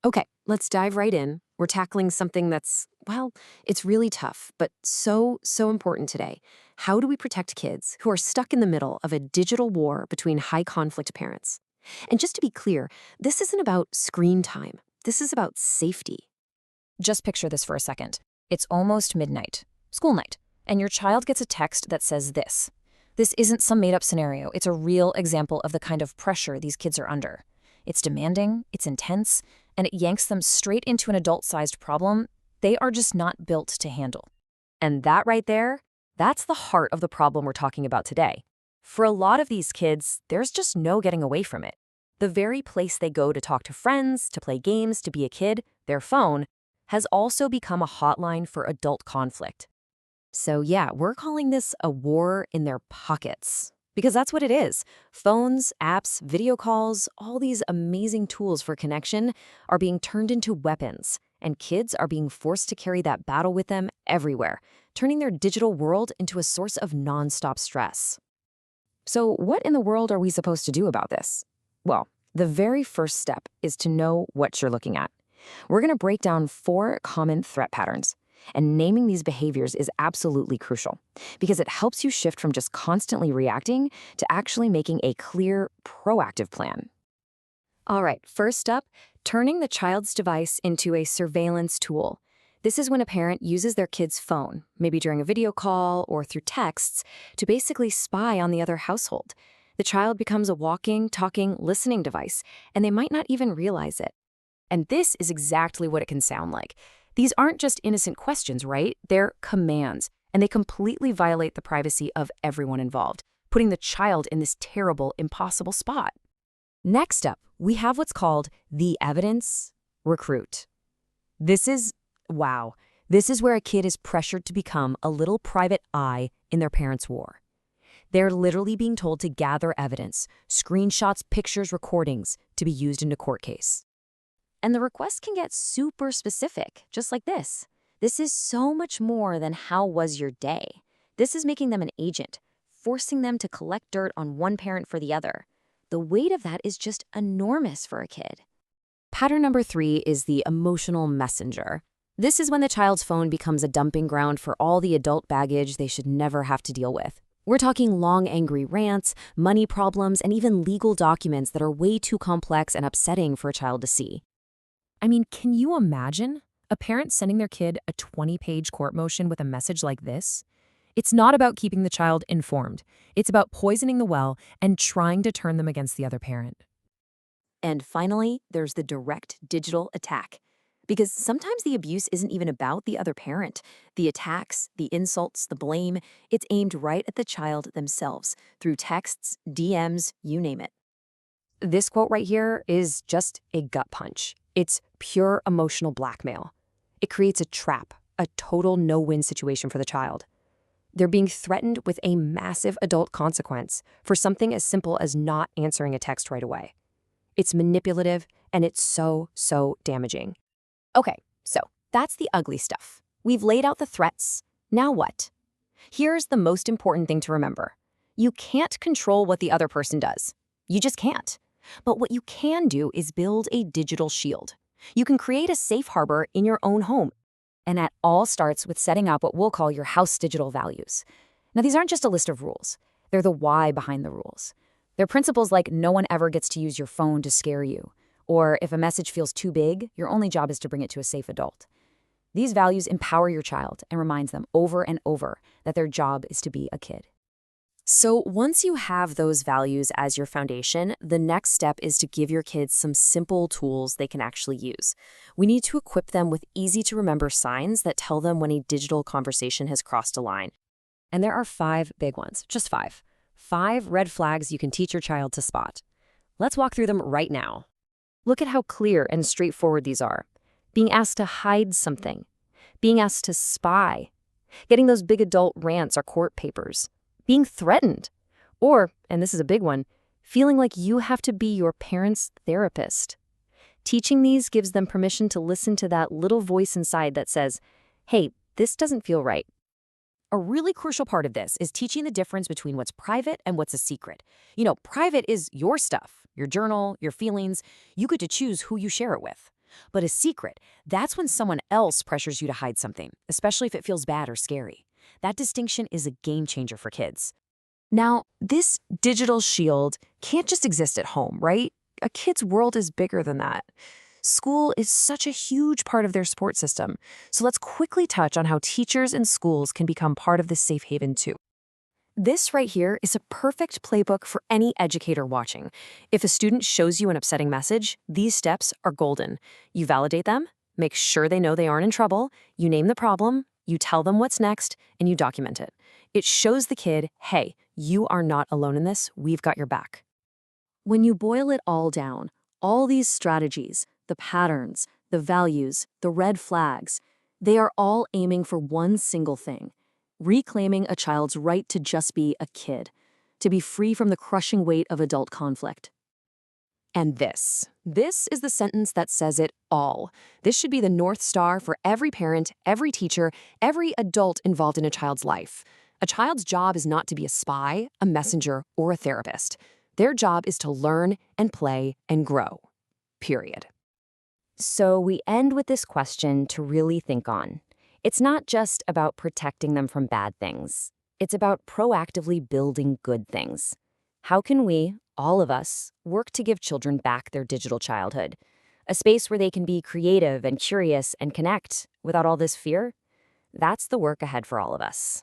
Okay, let's dive right in. We're tackling something that's, well, it's really tough, but so important today. How do we protect kids who are stuck in the middle of a digital war between high conflict parents? And just to be clear, this isn't about screen time. This is about safety. Just picture this for a second. It's almost midnight, school night, and your child gets a text that says this. This isn't some made-up scenario. It's a real example of the kind of pressure these kids are under. It's demanding, it's intense, and it yanks them straight into an adult-sized problem they are just not built to handle. And that right there, that's the heart of the problem we're talking about today. For a lot of these kids, there's just no getting away from it. The very place they go to talk to friends, to play games, to be a kid, their phone, has also become a hotline for adult conflict. So yeah, we're calling this a war in their pockets. Because that's what it is. Phones, apps, video calls, all these amazing tools for connection are being turned into weapons, and kids are being forced to carry that battle with them everywhere, turning their digital world into a source of nonstop stress. So what in the world are we supposed to do about this? Well, the very first step is to know what you're looking at. We're going to break down 4 common threat patterns. And naming these behaviors is absolutely crucial because it helps you shift from just constantly reacting to actually making a clear, proactive plan. All right, first up, turning the child's device into a surveillance tool. This is when a parent uses their kid's phone, maybe during a video call or through texts, to basically spy on the other household. The child becomes a walking, talking, listening device, and they might not even realize it. And this is exactly what it can sound like. These aren't just innocent questions, right? They're commands, and they completely violate the privacy of everyone involved, putting the child in this terrible, impossible spot. Next up, we have what's called the evidence recruit. This is where a kid is pressured to become a little private eye in their parents' war. They're literally being told to gather evidence, screenshots, pictures, recordings, to be used in a court case. And the request can get super specific, just like this. This is so much more than how was your day. This is making them an agent, forcing them to collect dirt on one parent for the other. The weight of that is just enormous for a kid. Pattern number 3 is the emotional messenger. This is when the child's phone becomes a dumping ground for all the adult baggage they should never have to deal with. We're talking long, angry rants, money problems, and even legal documents that are way too complex and upsetting for a child to see. I mean, can you imagine a parent sending their kid a 20-page court motion with a message like this? It's not about keeping the child informed. It's about poisoning the well and trying to turn them against the other parent. And finally, there's the direct digital attack. Because sometimes the abuse isn't even about the other parent. The attacks, the insults, the blame, it's aimed right at the child themselves through texts, DMs, you name it. This quote right here is just a gut punch. It's pure emotional blackmail. It creates a trap, a total no-win situation for the child. They're being threatened with a massive adult consequence for something as simple as not answering a text right away. It's manipulative, and it's so damaging. Okay, so that's the ugly stuff. We've laid out the threats. Now what? Here's the most important thing to remember. You can't control what the other person does. You just can't. But what you can do is build a digital shield. You can create a safe harbor in your own home. And that all starts with setting up what we'll call your house digital values. Now, these aren't just a list of rules. They're the why behind the rules. They're principles like no one ever gets to use your phone to scare you. Or if a message feels too big, your only job is to bring it to a safe adult. These values empower your child and reminds them over and over that their job is to be a kid. So once you have those values as your foundation, the next step is to give your kids some simple tools they can actually use. We need to equip them with easy-to-remember signs that tell them when a digital conversation has crossed a line. And there are 5 big ones, just 5. 5 red flags you can teach your child to spot. Let's walk through them right now. Look at how clear and straightforward these are. Being asked to hide something. Being asked to spy. Getting those big adult rants or court papers. Being threatened. Or, and this is a big one, feeling like you have to be your parent's therapist. Teaching these gives them permission to listen to that little voice inside that says, hey, this doesn't feel right. A really crucial part of this is teaching the difference between what's private and what's a secret. Private is your stuff, your journal, your feelings. You get to choose who you share it with. But a secret, that's when someone else pressures you to hide something, especially if it feels bad or scary. That distinction is a game changer for kids. Now, this digital shield can't just exist at home, right? A kid's world is bigger than that. School is such a huge part of their support system. So let's quickly touch on how teachers and schools can become part of this safe haven too. This right here is a perfect playbook for any educator watching. If a student shows you an upsetting message, these steps are golden. You validate them, make sure they know they aren't in trouble, you name the problem, you tell them what's next, and you document it. It shows the kid, hey, you are not alone in this, we've got your back. When you boil it all down, all these strategies, the patterns, the values, the red flags, they are all aiming for one single thing: reclaiming a child's right to just be a kid, to be free from the crushing weight of adult conflict. And this is the sentence that says it all. This should be the North Star for every parent, every teacher, every adult involved in a child's life. A child's job is not to be a spy, a messenger, or a therapist. Their job is to learn and play and grow. Period. So we end with this question to really think on. It's not just about protecting them from bad things. It's about proactively building good things. How can we, all of us, work to give children back their digital childhood? A space where they can be creative and curious and connect without all this fear? That's the work ahead for all of us.